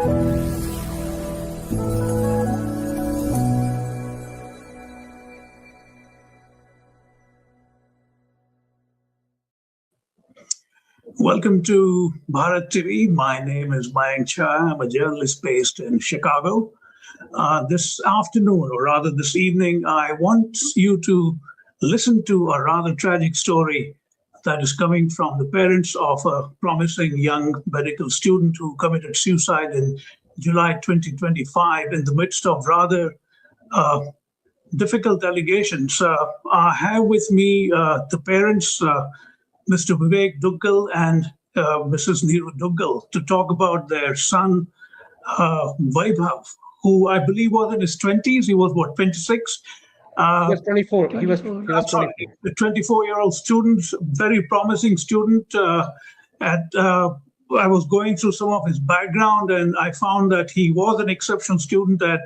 Welcome to Bharat TV. My name is Mayank Shah. I'm a journalist based in Chicago. This afternoon, or rather this evening, I want you to listen to a rather tragic story that is coming from the parents of a promising young medical student who committed suicide in July 2025 in the midst of rather difficult allegations. I have with me the parents, Mr. Viabhav Duggal and Mrs. Duggal, to talk about their son, Vaibhav, who I believe was in his 20s. He was, what, 26? He was 24. He was I'm 24. sorry, a 24-year-old student, very promising student. I was going through some of his background, and I found that he was an exceptional student at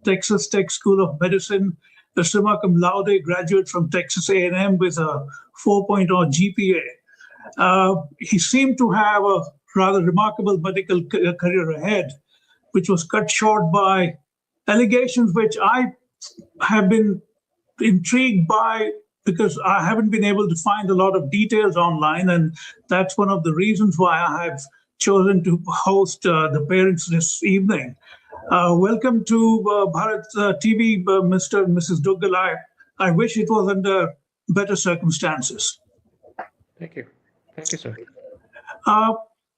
Texas Tech School of Medicine, a summa cum laude graduate from Texas A&M with a 4.0 GPA. He seemed to have a rather remarkable medical career ahead, which was cut short by allegations which I have been intrigued by because I haven't been able to find a lot of details online. And that's one of the reasons why I have chosen to host the parents this evening. Welcome to Bharat TV, Mr. and Mrs. Duggal. I wish it was under better circumstances. Thank you. Thank you, sir.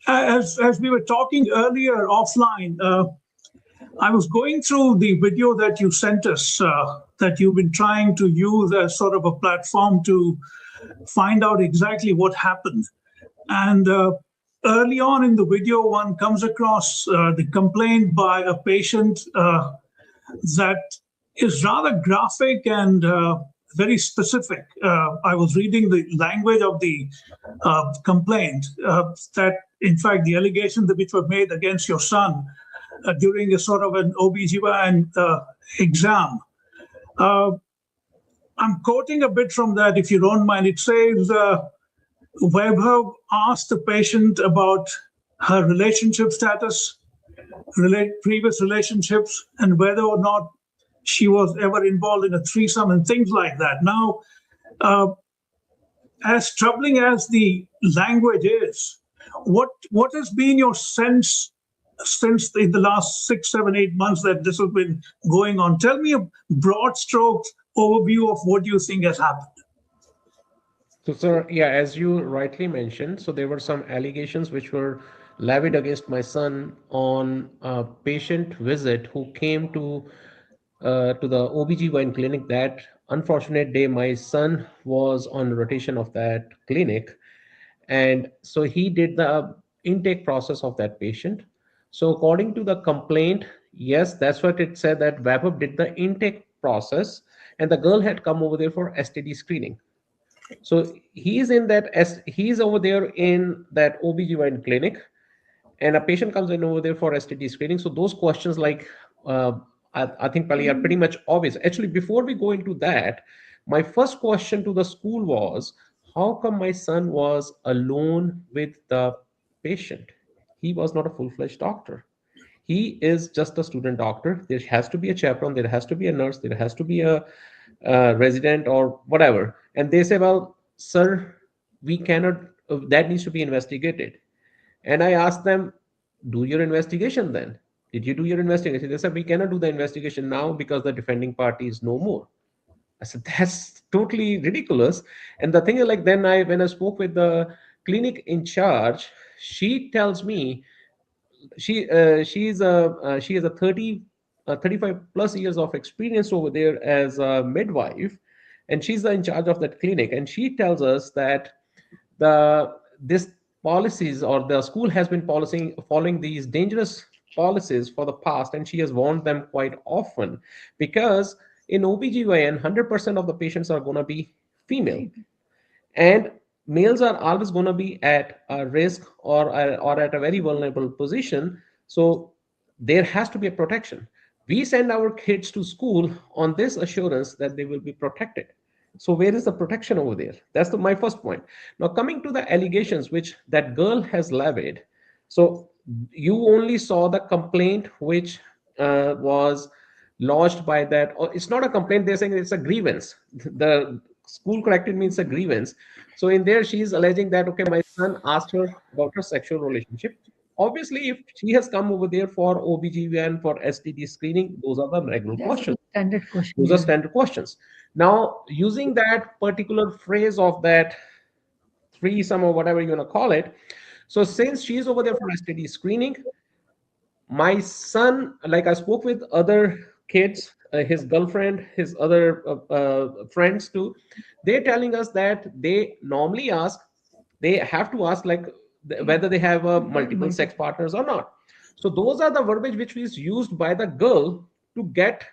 As we were talking earlier offline, I was going through the video that you sent us, that you've been trying to use as sort of a platform to find out exactly what happened. And early on in the video, one comes across the complaint by a patient that is rather graphic and very specific. I was reading the language of the complaint that, in fact, the allegations which were made against your son during a sort of an OBGYN exam. I'm quoting a bit from that, if you don't mind. It says, Vaibhav asked the patient about her relationship status, previous relationships, and whether or not she was ever involved in a threesome and things like that. Now, as troubling as the language is, what has been your sense since in the last 6, 7, 8 months that this has been going on? Tell me a broad strokes overview of what you think has happened. So, sir, yeah, as you rightly mentioned, so there were some allegations which were levied against my son on a patient visit who came to the OBGYN clinic. That unfortunate day, my son was on rotation of that clinic. And so he did the intake process of that patient. So according to the complaint, yes, that's what it said, that Vaibhav did the intake process and the girl had come over there for STD screening. So he's over there in that OBGYN clinic, and a patient comes in over there for STD screening. So those questions, like, I think probably are pretty much obvious. Actually, before we go into that, my first question to the school was, how come my son was alone with the patient? He was not a full-fledged doctor. He is just a student doctor. There has to be a chaperone, there has to be a nurse, there has to be a resident or whatever. And they say, well, sir, we cannot, that needs to be investigated. And I asked them, do your investigation then. Did you do your investigation? They said, we cannot do the investigation now because the defending party is no more. I said, that's totally ridiculous. And the thing is, like, then when I spoke with the clinic in charge, she tells me she has a 35 plus years of experience over there as a midwife, and she's in charge of that clinic. And she tells us that this policies, or the school has been following these dangerous policies for the past, and she has warned them quite often, because in OBGYN 100% of the patients are going to be female, and males are always going to be at a risk or at a very vulnerable position. So there has to be a protection. We send our kids to school on this assurance that they will be protected. So where is the protection over there? That's my first point. Now, coming to the allegations which that girl has levied. So you only saw the complaint which was lodged by that, or it's not a complaint, they're saying it's a grievance. The school corrected me, it's a grievance. So in there she is alleging that, okay, my son asked her about her sexual relationship. Obviously, if she has come over there for OBGYN, for STD screening, those are the regular That's questions. the standard question. Those are Yeah. standard questions. Now, using that particular phrase of that threesome or whatever you want to call it, so since she's over there for STD screening, my son, like I spoke with other kids, his girlfriend, his other friends too, they're telling us that they normally ask, they have to ask like whether they have multiple sex partners or not. So those are the verbiage which is used by the girl to get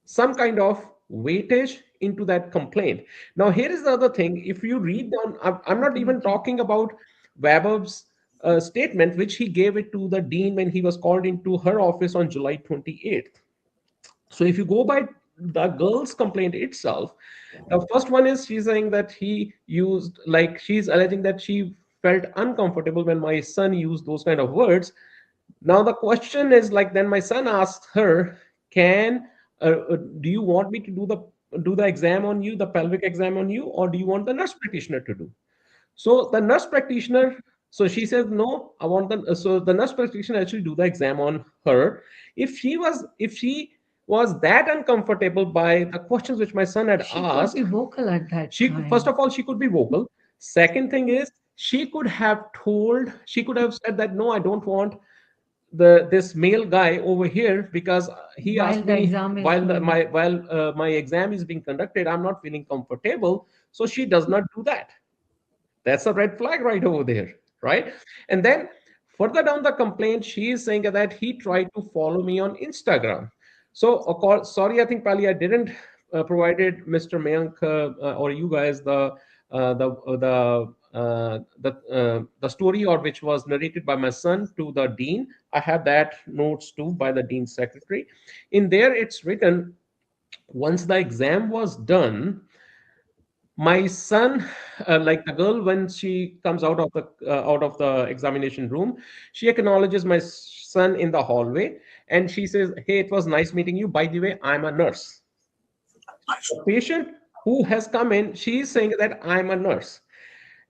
some kind of weightage into that complaint. Now, here is the other thing. If you read down, I'm not even talking about Vaibhav's statement, which he gave it to the dean when he was called into her office on July 28th. So if you go by the girl's complaint itself, the first one is she's saying that he used, like, she's alleging that she felt uncomfortable when my son used those kind of words. Now the question is like, then my son asked her, can do you want me to do the exam on you, the pelvic exam on you, or do you want the nurse practitioner to do? So the nurse practitioner, so she says, no, I want the, so the nurse practitioner actually do the exam on her. If she was that uncomfortable by the questions which my son had She asked, could be vocal at that she time. first of all, she could be vocal. Second thing is, she could have said that, no, I don't want this male guy over here because he While asked the me exam is while going. my exam is being conducted, I'm not feeling comfortable, so she does not do that. That's a red flag right over there, right? And then further down the complaint, she is saying that he tried to follow me on Instagram. So, sorry, I think probably I didn't provided Mr. Mayank or you guys the story, or which was narrated by my son to the dean. I have that notes too by the dean's secretary. In there, it's written, once the exam was done, my son, like the girl, when she comes out of the examination room, she acknowledges my son in the hallway, and she says, hey, it was nice meeting you, by the way, I'm a nurse. The patient who has come in, she is saying that I'm a nurse.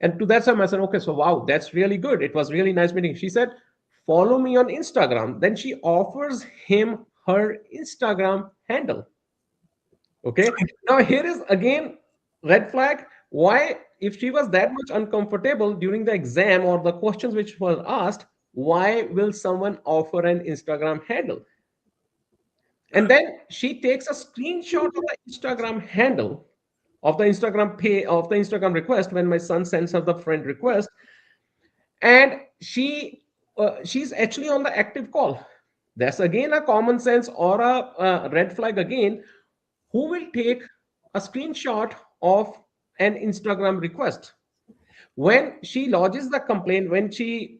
And to that time I said, okay, so wow, that's really good, it was really nice meeting. She said, follow me on Instagram. Then she offers him her Instagram handle. Okay. Now here is again red flag. Why, if she was that much uncomfortable during the exam or the questions which were asked, why will someone offer an Instagram handle? And then she takes a screenshot of the Instagram handle of the Instagram request when my son sends her the friend request, and she's actually on the active call. That's again a common sense or a red flag again. Who will take a screenshot of an Instagram request? When she lodges the complaint, when she's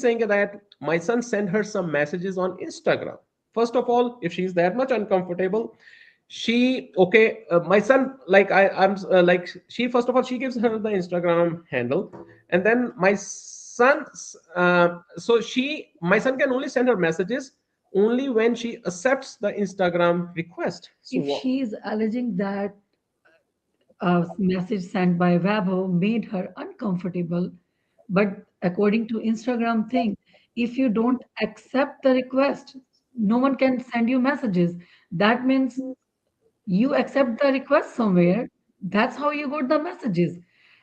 saying that my son sent her some messages on Instagram. First of all, if she's that much uncomfortable, she, okay, my son, like I'm like, she, first of all, she gives her the Instagram handle, and then my son, so my son can only send her messages only when she accepts the Instagram request. So If she is alleging that a message sent by Vaibhav made her uncomfortable, but according to Instagram thing, if you don't accept the request, no one can send you messages. That means you accept the request somewhere. That's how you got the messages.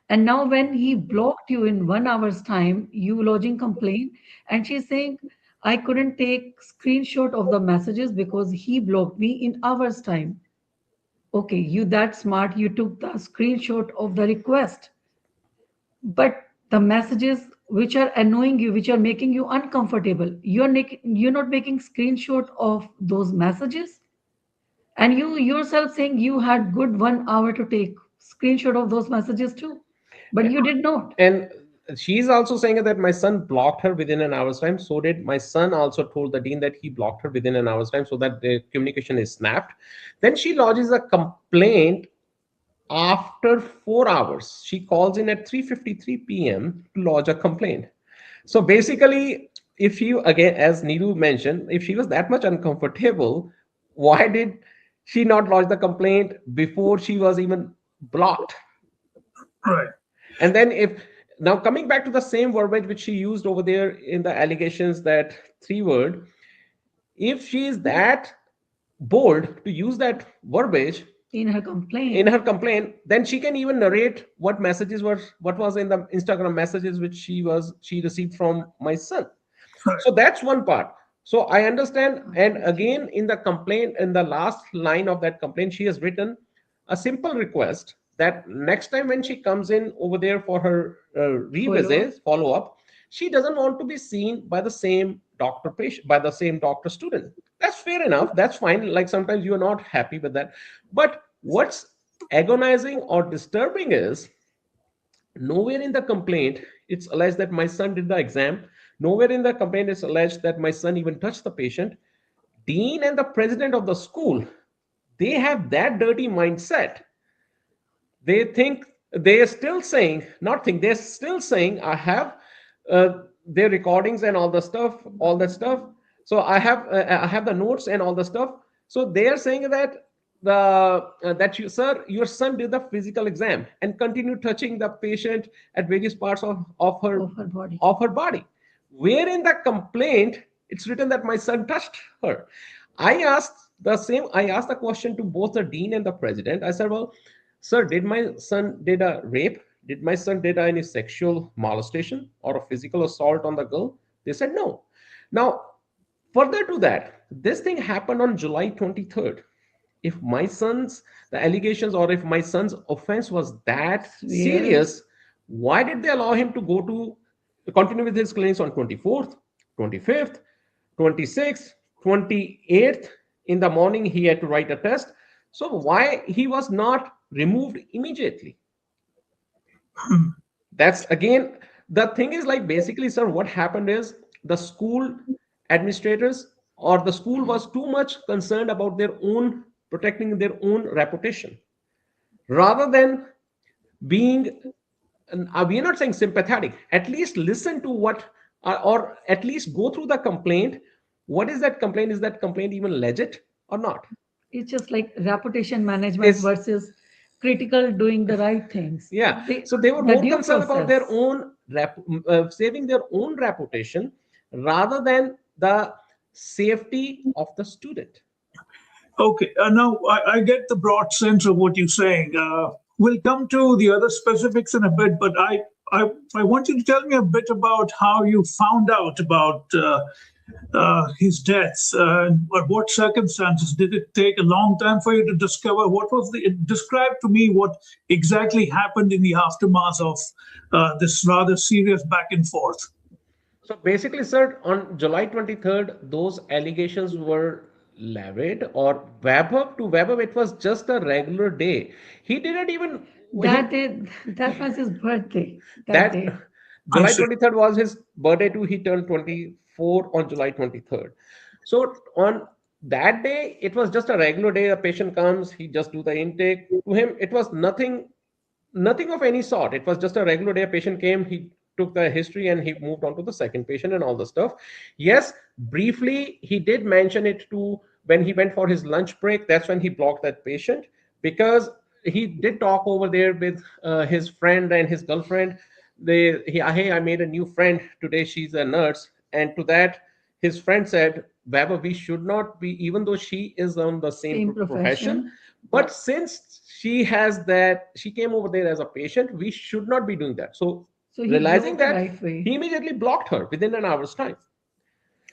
And now when he blocked you in 1 hour's time, you lodging complaint, and she's saying, I couldn't take screenshot of the messages because he blocked me in hours time. Okay, you that smart, you took the screenshot of the request, but the messages which are annoying you, which are making you uncomfortable, you're not making screenshot of those messages, and you yourself saying you had good 1 hour to take screenshot of those messages too, but you did not. and she's also saying that my son blocked her within an hour's time. So did my son also told the dean that he blocked her within an hour's time, so that the communication is snapped. Then she lodges a complaint after 4 hours. She calls in at 3:53 p.m. to lodge a complaint. So basically, if she, again, as Neeru mentioned, if she was that much uncomfortable, why did she not lodge the complaint before she was even blocked? Right. And then, if now coming back to the same verbiage which she used over there in the allegations, that three word, if she is that bold to use that verbiage In her in complaint, her complaint, then she can even narrate what messages were, what was in the Instagram messages which she received from my son. Right. So that's one part. So I understand. And again, in the complaint, in the last line of that complaint, she has written a simple request that next time when she comes in over there for her follow up. revisit, follow up, she doesn't want to be seen by the same doctor patient, by the same doctor student. That's fair enough. That's fine. Like sometimes you are not happy with that. But what's agonizing or disturbing is, nowhere in the complaint it's alleged that my son did the exam. Nowhere in the complaint is alleged that my son even touched the patient. Dean and the president of the school, they have that dirty mindset. They think, they're still saying, not think, they're still saying, I have their recordings and all the stuff, all that stuff. So I have the notes and all the stuff. So they are saying that the that you, sir, your son did the physical exam and continued touching the patient at various parts of her Of her body. of her body. Where in the complaint it's written that my son touched her? I asked the question to both the dean and the president. I said, well, sir, did my son did a rape? Did my son did any sexual molestation or a physical assault on the girl? They said no. Now, further to that, this thing happened on July 23rd. If my son's the allegations, or if my son's offense was that Severe. serious, why did they allow him to go to continue with his claims on 24th, 25th, 26th, 28th? In the morning he had to write a test. So why he was not removed immediately? That's again, the thing is, like, basically, sir, what happened is the school administrators or the school was too much concerned about their own protecting their own reputation, rather than being, we are not saying sympathetic, at least listen to what, or at least go through the complaint. What is that complaint? Is that complaint even legit or not? It's just like reputation management It's, versus critical doing the right things. yeah, so they were The more due concerned about their process. own saving their own reputation rather than the safety of the student. Okay. Now, I get the broad sense of what you're saying. We'll come to the other specifics in a bit, but I want you to tell me a bit about how you found out about his death. Or what circumstances? Did it take a long time for you to discover? What was describe to me what exactly happened in the aftermath of this rather serious back and forth? So basically, sir, on July 23rd, those allegations were levied, or Vaibhav, to Vaibhav, it was just a regular day. He didn't even, That day, that was his birthday. That that day. I July see. 23rd was his birthday too. He turned 24 on July 23rd. So on that day, it was just a regular day. A patient comes, he just do the intake. To him, it was nothing of any sort. It was just a regular day. A patient came, he took the history and he moved on to the second patient and all the stuff. Yes, briefly, he did mention it to when he went for his lunch break. That's when he blocked that patient, because he did talk over there with his friend and his girlfriend. Hey, I made a new friend today. She's a nurse. And to that, his friend said, Baba, we should not be, even though she is on the same Same profession, profession. but since she has that, she came over there as a patient, we should not be doing that. So So he realizing blocked that, right away. he immediately blocked her within an hour's time.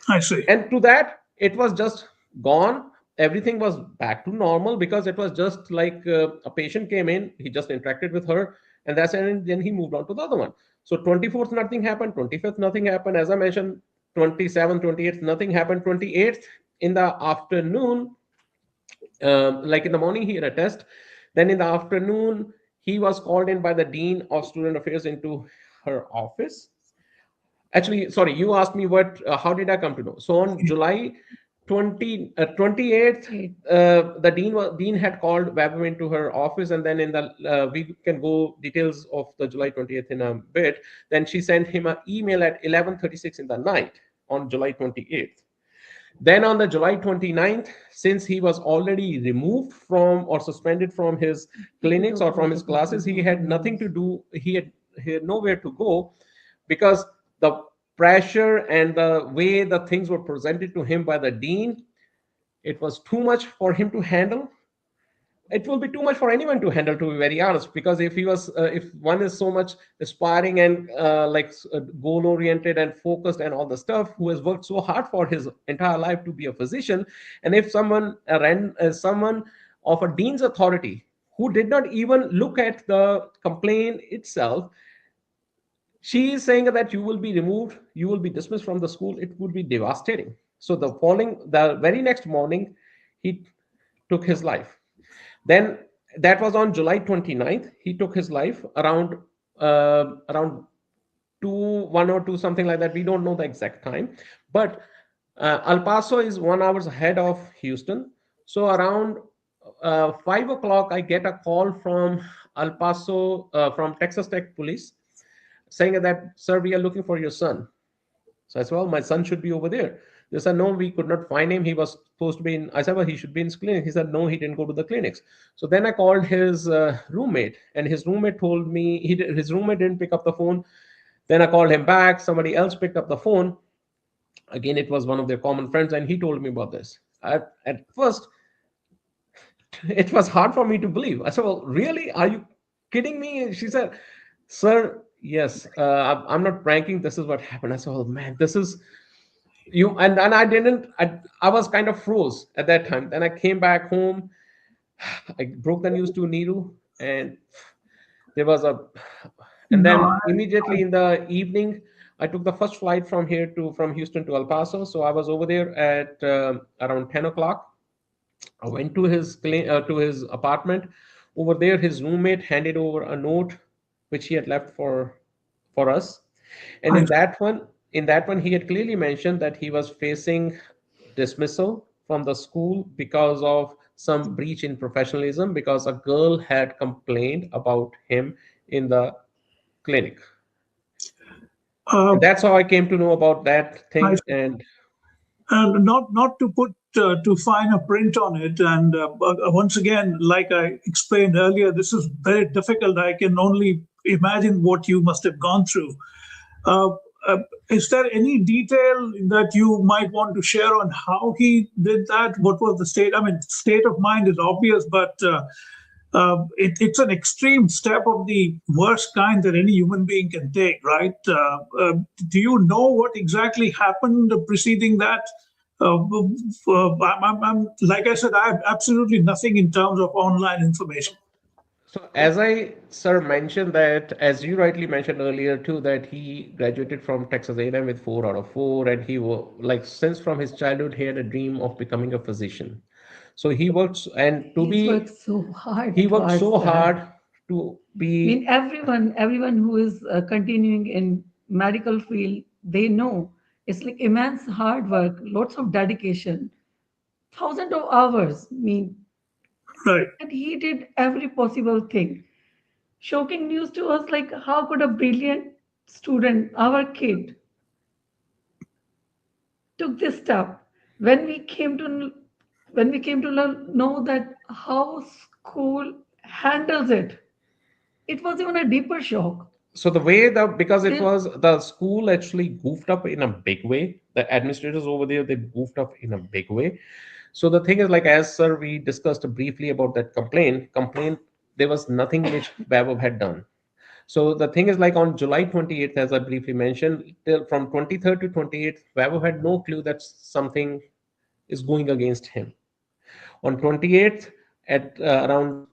I see. And to that, it was just gone. Everything was back to normal, because it was just like a patient came in, he just interacted with her, and that's it. And then he moved on to the other one. So 24th, nothing happened. 25th, nothing happened. As I mentioned, 27th, 28th, nothing happened. 28th, in the afternoon, like in the morning, he had a test. Then in the afternoon, he was called in by the dean of student affairs into her office. Actually, sorry, you asked me what, how did I come to know? So on July 28th, Eight. the dean had called Vaibhav into her office, and then in the we can go details of the July 20th in a bit. Then she sent him an email at 11:36 in the night. on July 28th. Then on the July 29th, since he was already removed from or suspended from his clinics or from his classes, he had nothing to do, he had nowhere to go, because the pressure and the way the things were presented to him by the dean, it was too much for him to handle. It will be too much for anyone to handle, to be very honest, because if one is so much aspiring and goal oriented and focused and all the stuff, who has worked so hard for his entire life to be a physician, and if someone of a dean's authority who did not even look at the complaint itself, she is saying that you will be removed, you will be dismissed from the school, it would be devastating. So the very next morning, he took his life. Then that was on July 29th. He took his life around 1 or 2, something like that. We don't know the exact time. But El Paso is 1 hour ahead of Houston. So around 5 o'clock, I get a call from El Paso, from Texas Tech Police, saying that, sir, we are looking for your son. So I said, well, my son should be over there. They said, no, we could not find him. He was supposed to be in, I said, well, he should be in his clinic. He said, no, he didn't go to the clinics. So then I called his roommate, and his roommate told me, his roommate didn't pick up the phone. Then I called him back. Somebody else picked up the phone. Again, it was one of their common friends, and he told me about this. At first, it was hard for me to believe. I said, well, really? Are you kidding me? She said, sir, yes, I'm not pranking. This is what happened. I said, oh, man, this is... you and I was kind of froze at that time. Then I came back home. I broke the news to Neeru, and there was and then immediately in the evening, I took the first flight from Houston to El Paso. So I was over there at around 10 o'clock. I went to his apartment. Over there, his roommate handed over a note which he had left for us, and in that one, he had clearly mentioned that he was facing dismissal from the school because of some breach in professionalism, because a girl had complained about him in the clinic. That's how I came to know about that thing. And not to put too fine a print on it. And once again, like I explained earlier, this is very difficult. I can only imagine what you must have gone through. Is there any detail that you might want to share on how he did that? What was the state? I mean, state of mind is obvious, but it's an extreme step of the worst kind that any human being can take, right? Do you know what exactly happened preceding that? Like I said, I have absolutely nothing in terms of online information. so as I, sir, mentioned that, as you rightly mentioned earlier too, that he graduated from Texas A&M with 4 out of 4, and he since from his childhood he had a dream of becoming a physician. So he works, and worked so hard. he worked so hard to I be. mean, everyone who is continuing in medical field, they know it's like immense hard work, lots of dedication, thousands of hours. I mean, Right. and he did every possible thing. Shocking news to us, like how could a brilliant student, our kid, took this step when we came to know that how school handles it. It was even a deeper shock. So because it was, the school actually goofed up in a big way. The administrators over there, they goofed up in a big way. So the thing is, like, as sir, we discussed briefly about that complaint, there was nothing which Vaibhav had done. So the thing is, like, on July 28th, as I briefly mentioned, from 23rd to 28th, Vaibhav had no clue that something is going against him. On 28th, at around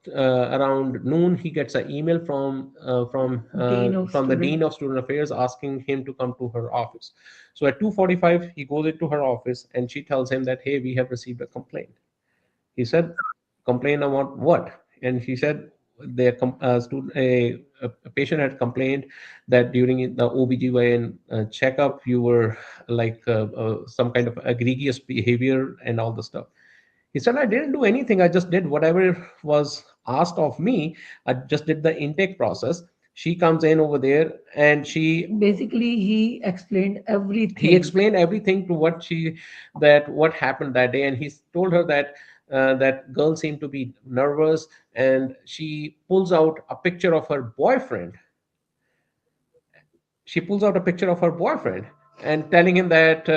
noon, he gets an email from the Dean of Student Affairs asking him to come to her office. So at 2:45, he goes into her office, and she tells him that, hey, we have received a complaint. He said, complaint about what? And she said, a patient had complained that during the OBGYN checkup, you were like some kind of egregious behavior and all the stuff. He said, I didn't do anything. I just did whatever was asked of me. I just did the intake process. She comes in over there, and Basically, he explained he everything. explained everything to what happened that day, and he told her that that girl seemed to be nervous, and she pulls out a picture of her boyfriend. She pulls out a picture of her boyfriend and telling him that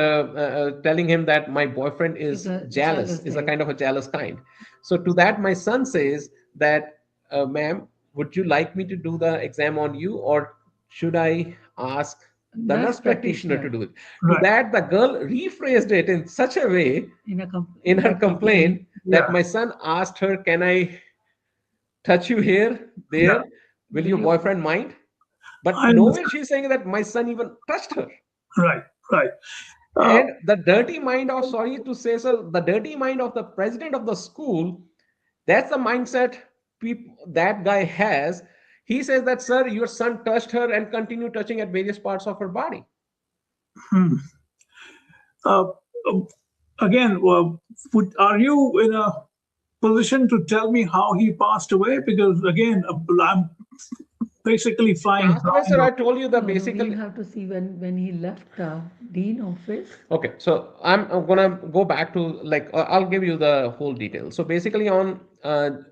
my boyfriend He's is a jealous, jealous is a egg. kind of a jealous kind. So to that my son says that, ma'am, would you like me to do the exam on you, or should I ask the Nurse nurse practitioner to practitioner do it? To Right. that the girl rephrased it in such a way in in her her complaint complaint. that Yeah. my son asked her, can I touch you here, Yeah. there, will Will your you? boyfriend mind? But I nowhere understand. she's saying that my son even touched her. Right. Right. Uh, And the dirty mind of, sorry to say so, the dirty mind of the president of the school, that's the mindset that guy has. He says that, sir, your son touched her and continue touching at various parts of her body. hmm. uh, uh, Again, are you in a position to tell me how he passed away? Because again, I'm basically flying Passed away, sir. blind. I told you the No, no, we'll basically. have to see when he left the dean office. Okay, so I'm gonna go back to, like, I'll give you the whole detail. So basically, on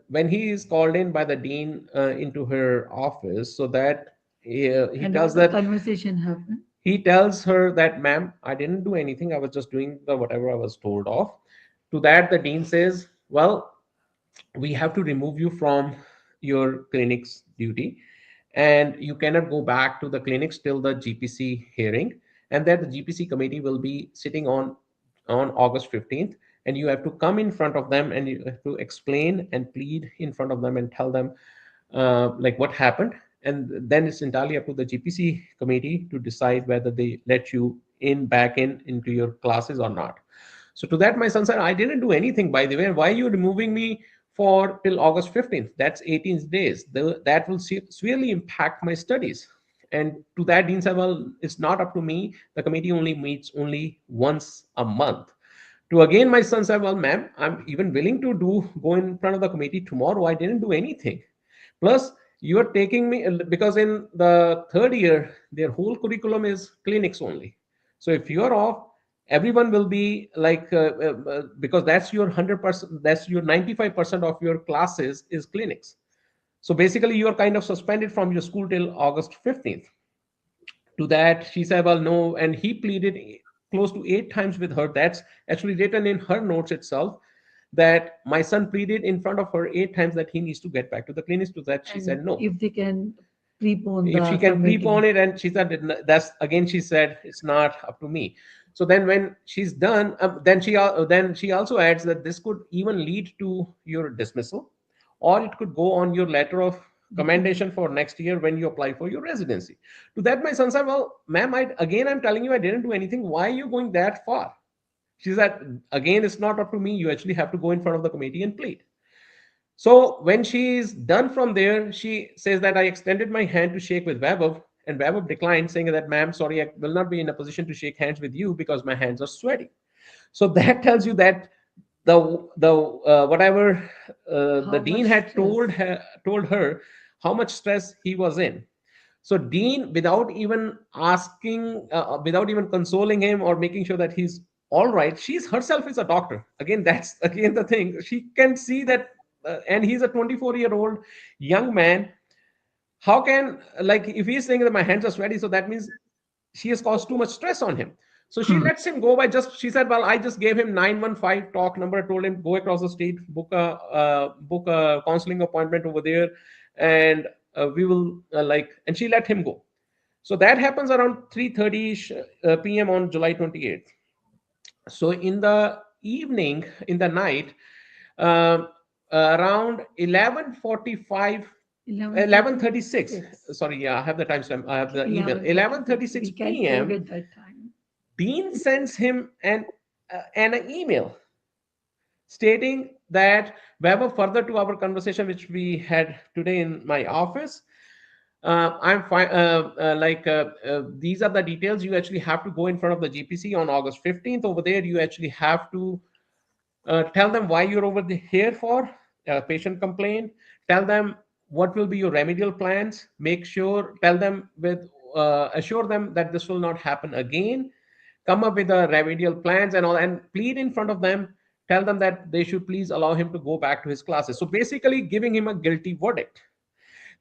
when he is called in by the dean into her office, so that he And tells what the that, conversation happened. he tells her that, ma'am, I didn't do anything. I was just doing the whatever I was told of. To that, the dean says, well, we have to remove you from your clinic's duty, and you cannot go back to the clinics till the GPC hearing, and that the GPC committee will be sitting on August 15th, and you have to come in front of them, and you have to explain and plead in front of them and tell them like what happened. And then it's entirely up to the GPC committee to decide whether they let you in back in into your classes or not. So to that, my son said, I didn't do anything, by the way. Why are you removing me for till August 15th? That's 18 days. That will severely impact my studies. And to that, Dean said, well, it's not up to me. The committee only meets only once a month. To again, my son said, well, ma'am, I'm even willing to go in front of the committee tomorrow. I didn't do anything. Plus, you are taking me, because in the third year, their whole curriculum is clinics only. So if you're off, everyone will be like, because that's your 100%, that's your 95% of your classes is clinics. So basically, you are kind of suspended from your school till August 15th. To that, she said, well, no. And he pleaded close to 8 times with her. That's actually written in her notes itself, that my son pleaded in front of her 8 times that he needs to get back to the clinics. To that, she And said no. if they can prepone If she the can submitting. prepone it, and she said that's again, she said it's not up to me. So then when she's done, then she also adds that this could even lead to your dismissal, or it could go on your letter of commendation for next year when you apply for your residency. To that, my son said, well, ma'am, I'm telling you, I didn't do anything. Why are you going that far? She said, again, it's not up to me. You actually have to go in front of the committee and plead. So when she's done from there, she says that I extended my hand to shake with Vaibhav, and Vaibhav declined, saying that, ma'am, sorry, I will not be in a position to shake hands with you because my hands are sweaty. So that tells you that the whatever the How dean much had stress? told her how much stress he was in. So dean, without even asking, without even consoling him or making sure that he's all right, she's herself is a doctor. Again, that's again the thing. She can see that, and he's a 24-year-old young man. How can, like, if he's saying that my hands are sweaty, so that means she has caused too much stress on him. So she Hmm. lets him go by just, she said, well, I just gave him 915 talk number, told him go across the street, book a counseling appointment over there, and we will and she let him go. So that happens around 3:30 p.m. on July 28th. So in the evening, in the night, uh, around 11:45, 11:36, 11:36. sorry, yeah, I have the timestamp, I have the email, 11:36. 11:36 We can p.m. forget that time. Dean sends him an email stating that, Weber, further to our conversation which we had today in my office, I'm fine. These are the details. You actually have to go in front of the GPC on August 15th. Over there, you actually have to tell them why you're over here for patient complaint. Tell them what will be your remedial plans. Make sure, tell them with, assure them that this will not happen again. Come up with the remedial plans and all, and plead in front of them. Tell them that they should please allow him to go back to his classes. So basically, giving him a guilty verdict.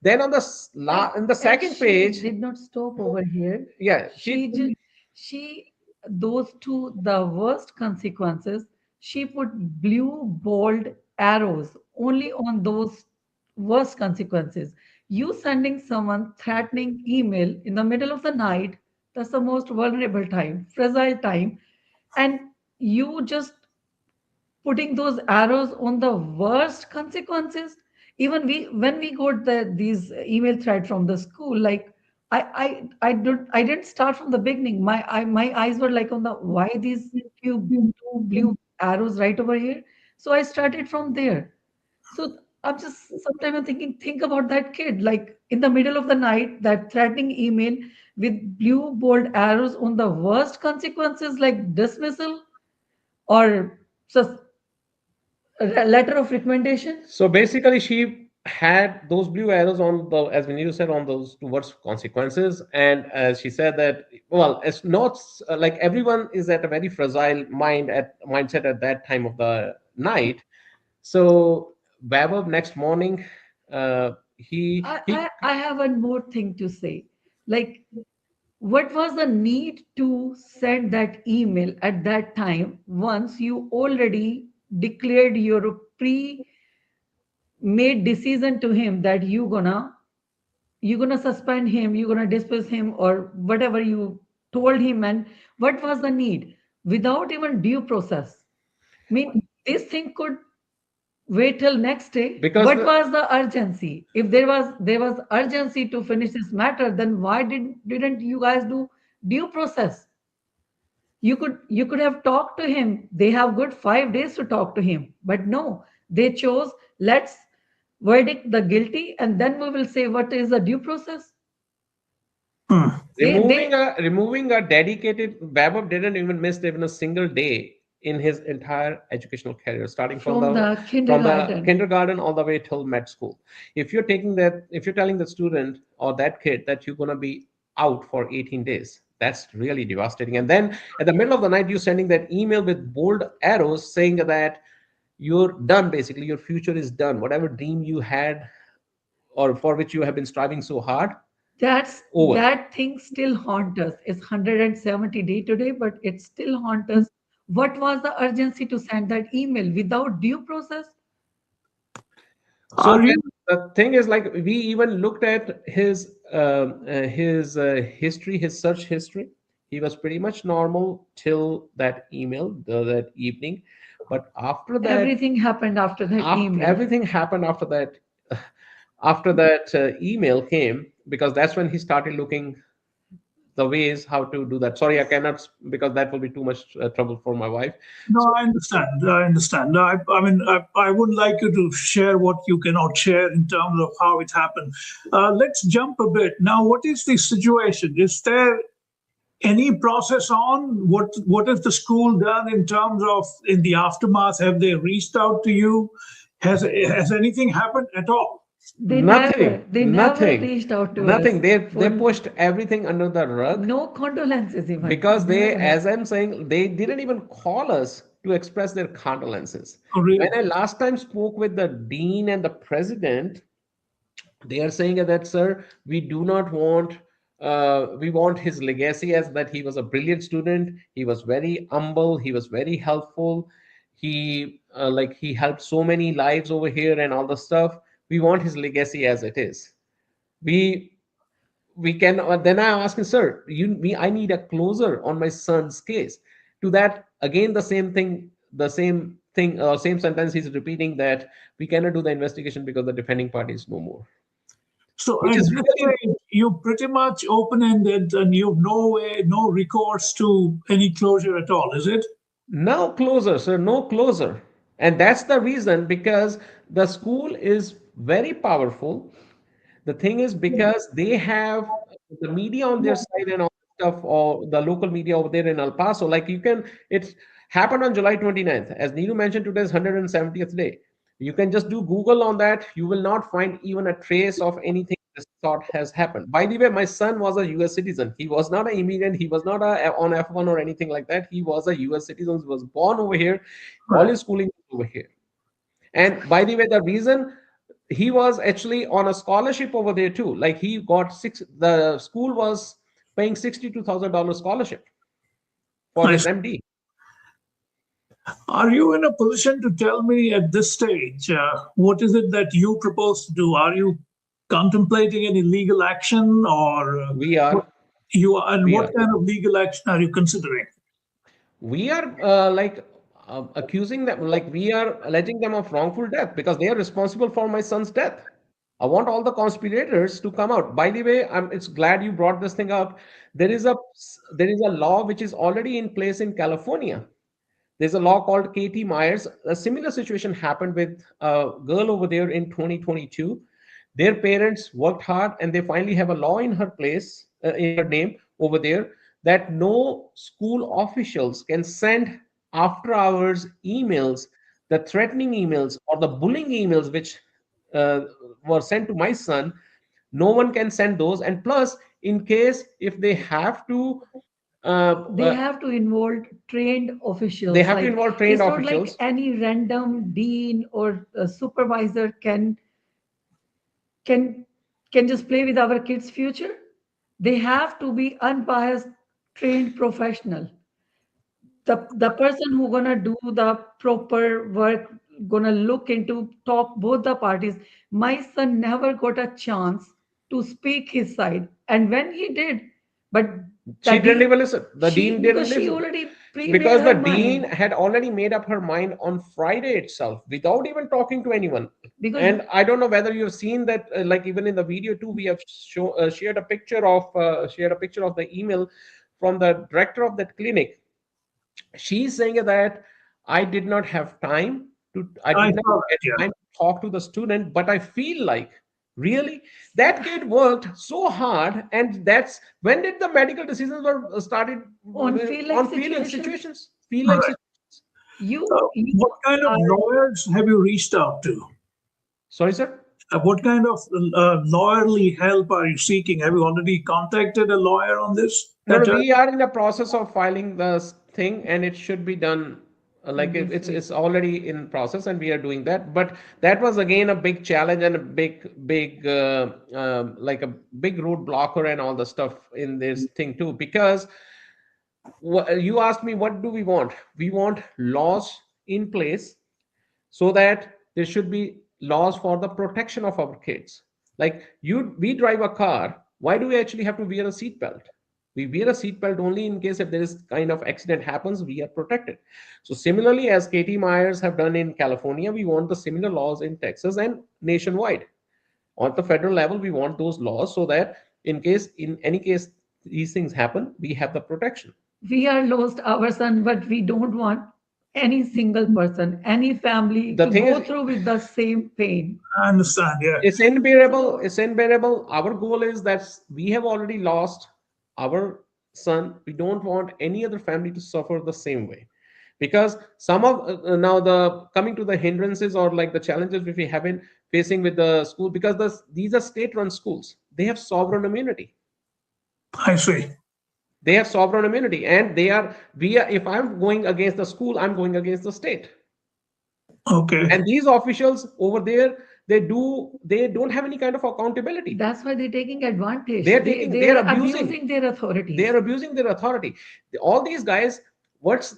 Then on the in the And second she page, did not stop over here. yeah, She just, she, those two, the worst consequences, she put blue bold arrows only on those worst consequences. You sending someone threatening email in the middle of the night, that's the most vulnerable time, fragile time, and you just putting those arrows on the worst consequences. Even we, when we got these email thread from the school, like I didn't start from the beginning. My eyes were like on the why these two blue arrows right over here. So I started from there. So I'm just sometimes I'm thinking, think about that kid, like in the middle of the night, that threatening email with blue bold arrows on the worst consequences, like dismissal or sus- a letter of recommendation. so basically, she had those blue arrows on the, as Vinay said, on those towards consequences. And she said that, well, it's not like everyone is at a very fragile mindset at that time of the night. So Vaibhav next morning, I have one more thing to say. Like, what was the need to send that email at that time once you already declared your pre made decision to him that you gonna suspend him, you're gonna dismiss him, or whatever you told him, and what was the need without even due process? I mean, this thing could wait till next day. because What the, was the urgency? If there was urgency to finish this matter, then why didn't you guys do due process? You could have talked to him. They have good 5 days to talk to him, but no, they chose, let's verdict the guilty and then we will say what is the due process. Hmm. They removing a dedicated, Vaibhav didn't even miss even a single day in his entire educational career, starting from the from the kindergarten. kindergarten all the way till med school. If you're telling the student or that kid that you're gonna be out for 18 days, that's really devastating. And then at the middle of the night, you sending that email with bold arrows saying that you're done. Basically, your future is done. Whatever dream you had or for which you have been striving so hard, over. That thing still haunt us. It's 170 day today, but it still haunt us. What was the urgency to send that email without due process? So Are you? the thing is, like, we even looked at his history, his search history. He was pretty much normal till that email, that evening. But after that, Everything happened after that email. everything happened after that. After that email came, because that's when he started looking the ways how to do that. Sorry, I cannot because that will be too much trouble for my wife. No, So I understand. I understand. No, I mean, I wouldn't like you to share what you cannot share in terms of how it happened. Let's jump a bit. Now, what is the situation? Is there any process on? What has the school done in terms of in the aftermath? Have they reached out to you? Has anything happened at all? nothing, They never nothing, reached out to us nothing. They for pushed everything under the rug, no condolences even. because they, Never. as I'm saying, they didn't even call us to express their condolences. Oh, When really? I last time spoke with the dean and the president, they are saying that, sir, we do not want, we want his legacy as that he was a brilliant student, he was very humble, he was very helpful, he like he helped so many lives over here and all the stuff. We want his legacy as it is. We we can, then I asked him, sir, I need a closer on my son's case. To that, again, same sentence he's repeating, that we cannot do the investigation because the defending party is no more, So which at is this really stage, you pretty much open-ended and you've no way, no recourse to any closure at all, is it? no closer, sir, no closer. And that's the reason, because the school is very powerful. The thing is, because they have the media on their side and all that stuff, or the local media over there in El Paso, like, it's happened on July 29th. As Neelu mentioned, today is 170th day. You can just do Google on that. You will not find even a trace of anything this sort has happened. By the way, my son was a US citizen. He was not an immigrant. He was not on F1 or anything like that. He was a US citizen. He was born over here. All Right. his schooling was over here. And by the way, the reason he was actually on a scholarship over there too. Like he got the school was paying $62,000 scholarship for I his see. MD. Are you in a position to tell me at this stage what is it that you propose to do? Are you contemplating any legal action, or We what are, you are, and we what are. kind of legal action are you considering? We are accusing them, like we are alleging them of wrongful death because they are responsible for my son's death. I want all the conspirators to come out. By the way, it's glad you brought this thing up. There is a law which is already in place in California. There's a law called Katie Myers. A similar situation happened with a girl over there in 2022. Their parents worked hard and they finally have a law in her place, in her name over there, that no school officials can send after hours emails, the threatening emails or the bullying emails which uh, were sent to my son. No one can send those. And plus, in case if they have to, uh, They uh, have to involve trained they officials. have to Like involve trained it's not like officials. any random dean or a supervisor can can just play with our kids' future. They have to be unbiased, trained professional. The person who gonna do the proper work, gonna look into talk both the parties. My son never got a chance to speak his side, and when he did, but She the didn't dean, even listen. The she dean didn't because she listen already pre-made because the her dean mind. had already made up her mind on Friday itself without even talking to anyone. Because And I don't know whether you've seen that, like even in the video too, we have shared a picture of the email from the director of that clinic. She's saying that I I did not saw get that. Yeah. time to talk to the student, but I feel like really that kid worked so hard. And that's when did the medical decisions were started on feel like on feeling situations, situations, feel like Right. situations. you What kind of are lawyers have you reached out to? Sorry, sir. What kind of lawyerly help are you seeking? Have you already contacted a lawyer on this? No, no, we are in the process of filing the thing, and it should be done. Like this it's week. it's already in process, and we are doing that. But that was again a big challenge and a like a big roadblocker and all the stuff in this thing too. Because you asked me, what do we want? We want laws in place so that there should be laws for the protection of our kids. Like we drive a car, why do we actually have to wear a seatbelt? We wear a seatbelt only in case if there is kind of accident happens, we are protected. So similarly, as Katie Myers have done in California, we want the similar laws in Texas and nationwide. On the federal level, we want those laws so that in any case these things happen, we have the protection. We are lost our son, but we don't want any single person, any family The to thing go is, through with the same pain. I understand. Yeah. it's unbearable. So It's unbearable. Our goal is that we have already lost our son. We don't want any other family to suffer the same way. Because some of now the coming to the hindrances or like the challenges which we have been facing with the school, because these are state-run schools. They have sovereign immunity. I see. They have sovereign immunity, and if I'm going against the school, I'm going against the state. Okay. And these officials over there, they don't have any kind of accountability. that's why they're taking advantage. They're They taking they they're are abusing abusing their they're authorities. abusing their authority. All these guys, what's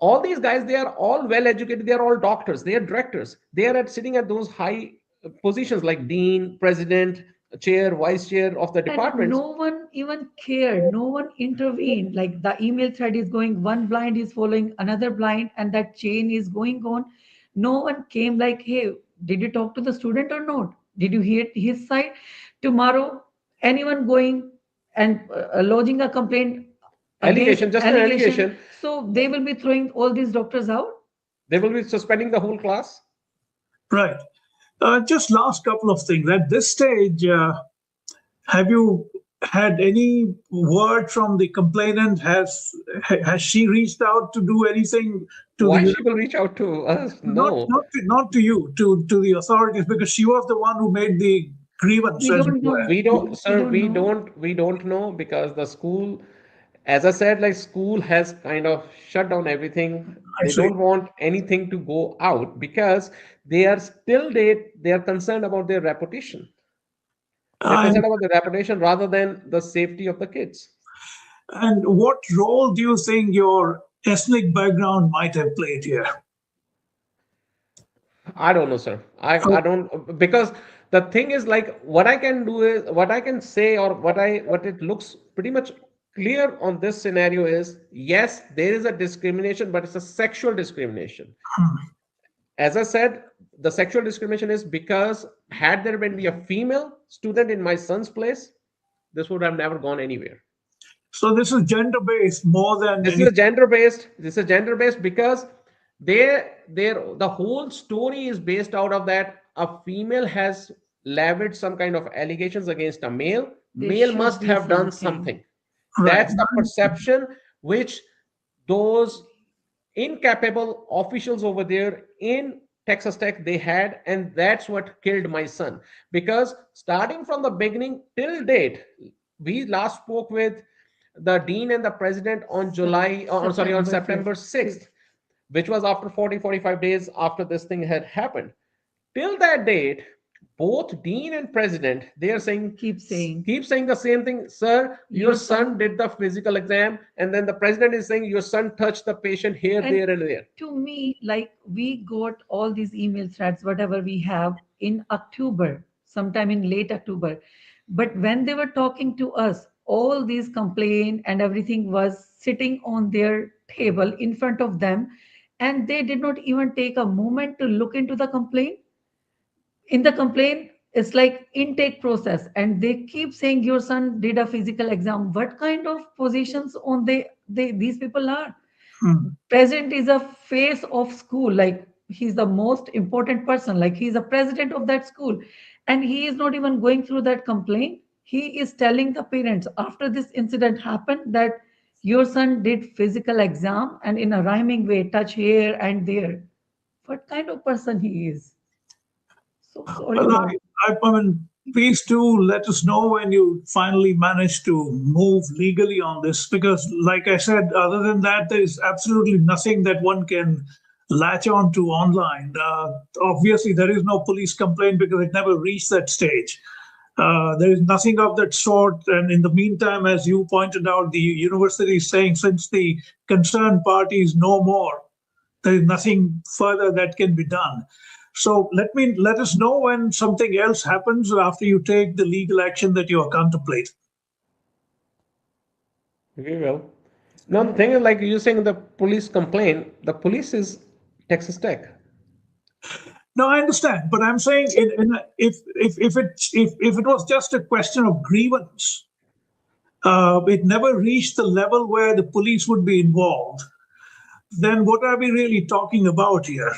all these guys, they are all well educated, they are all doctors, they are directors, they are sitting at those high positions like dean, president, chair, vice chair of the And departments. no one even cared, no one intervened. Like the email thread is going, one blind is following another blind, and that chain is going on. No one came like, hey, did you talk to the student or not? Did you hear his side? Tomorrow, anyone going and lodging a complaint against Allegation, just an allegation, allegation, so they will be throwing all these doctors out. they will be suspending the whole class. Right. Just last couple of things. At this stage, have you had any word from the complainant? Has she reached out to do anything to Why the she will reach out to us? not No, not to you, to the authorities, because she was the one who made the grievance, We as it don't were. know. we don't, We sir. don't know. We don't know because the school, as I said, like school has kind of shut down everything. I They see. don't want anything to go out because they are concerned about their reputation. They're And concerned about the reputation rather than the safety of the kids. and what role do you think your ethnic background might have played here? I don't know, sir. I don't, because the thing is like what I can do is what I can say, or what it looks pretty much clear on this scenario is yes, there is a discrimination, but it's a sexual discrimination. As I said, the sexual discrimination is because had there been be a female student in my son's place, this would have never gone anywhere. So this is gender based more than This is any. a gender based. This is gender based because the whole story is based out of that a female has levied some kind of allegations against a male. There Male should must be have done something. something. Right. That's the perception which those incapable officials over there in Texas Tech they had, and that's what killed my son. Because starting from the beginning till date, we last spoke with the dean and the president on on September 5th. September 6th, which was after 45 days after this thing had happened. Till that date, both dean and president they are saying Keep saying. keep saying the same thing, sir. Your Your son son. did the physical exam, and then the president is saying your son touched the patient here, And there, and there. to me, like we got all these email threads, whatever we have in October, sometime in late October. But when they were talking to us, all these complaint and everything was sitting on their table in front of them. And they did not even take a moment to look into the complaint. In the complaint, it's like intake process, and they keep saying your son did a physical exam. What kind of positions on they these people are? Hmm. President is a face of school, like he's the most important person, like he's the president of that school, and he is not even going through that complaint. He is telling the parents after this incident happened that your son did physical exam and in a rhyming way touch here and there. What kind of person he is? So sorry Well, about. I mean, please do let us know when you finally manage to move legally on this, because, like I said, other than that, there is absolutely nothing that one can latch on to online. Obviously, there is no police complaint because it never reached that stage. There is nothing of that sort. And in the meantime, as you pointed out, the university is saying since the concerned party is no more, there is nothing further that can be done. So let us know when something else happens after you take the legal action that you are contemplating. We will. Now the thing is, like you saying, the police complain. The police is Texas Tech. No, I understand, but I'm saying if it was just a question of grievance, it never reached the level where the police would be involved. Then what are we really talking about here?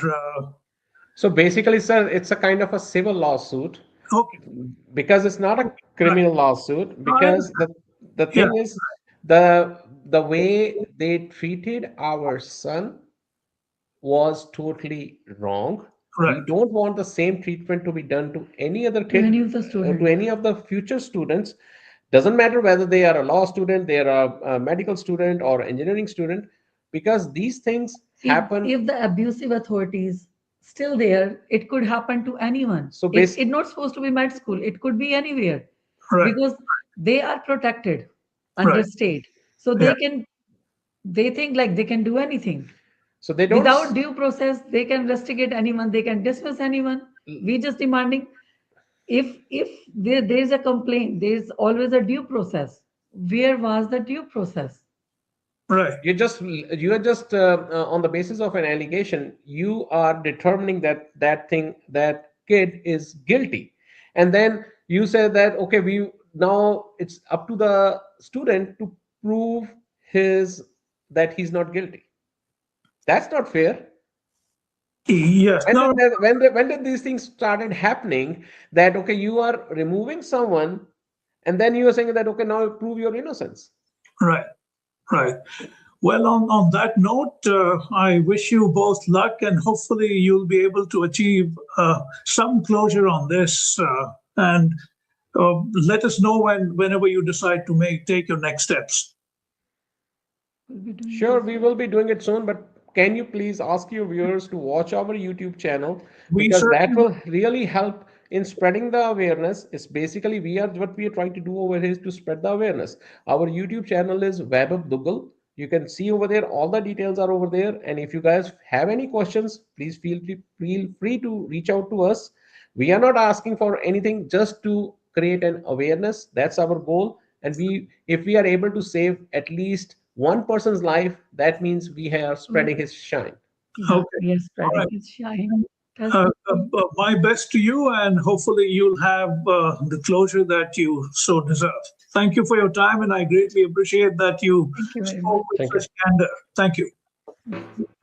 So basically, sir, it's a kind of a civil lawsuit Okay, because it's not a right. criminal lawsuit. No, I Because understand. the Yeah, thing is, the way they treated our son was totally wrong. We right. don't want the same treatment to be done to any other To any kid, of the to student. any of the future students. Doesn't matter whether they are a law student, they are a medical student, or engineering student, because these things happen. If the abusive authorities still there, it could happen to anyone. So It not supposed to be med school, it could be anywhere, Right, because they are protected under right. state, so Yeah. they think like they can do anything so they don't without due process. They can investigate anyone, they can dismiss anyone. We just demanding, if there is a complaint, there is always a due process. Where was the due process? Right. you are just on the basis of an allegation, you are determining that that kid is guilty, and then you say that okay, we now it's up to the student to prove his that he's not guilty. That's not fair. Yes. when No. did when did these things started happening, that okay, you are removing someone And then you are saying that, okay, now prove your innocence. Right, right. Well, on that note, I wish you both luck, and hopefully you'll be able to achieve some closure on this. And let us know whenever you decide to take your next steps. We'll be doing Sure, this. we will be doing it soon, but can you please ask your viewers to watch our YouTube channel, We because that certainly will really help in spreading the awareness. It's basically what we are trying to do over here is to spread the awareness. Our YouTube channel is Vaibhav Duggal. You can see over there, all the details are over there. And if you guys have any questions, please feel free to reach out to us. We are not asking for anything, just to create an awareness. That's our goal. And if we are able to save at least one person's life, that means we are spreading his shine. Yeah, okay. we are All spreading right. his shine. That's My best to you, and hopefully you'll have the closure that you so deserve. Thank you for your time, and I greatly appreciate that you Thank you very spoke much. with Thank you. such candor. Thank you.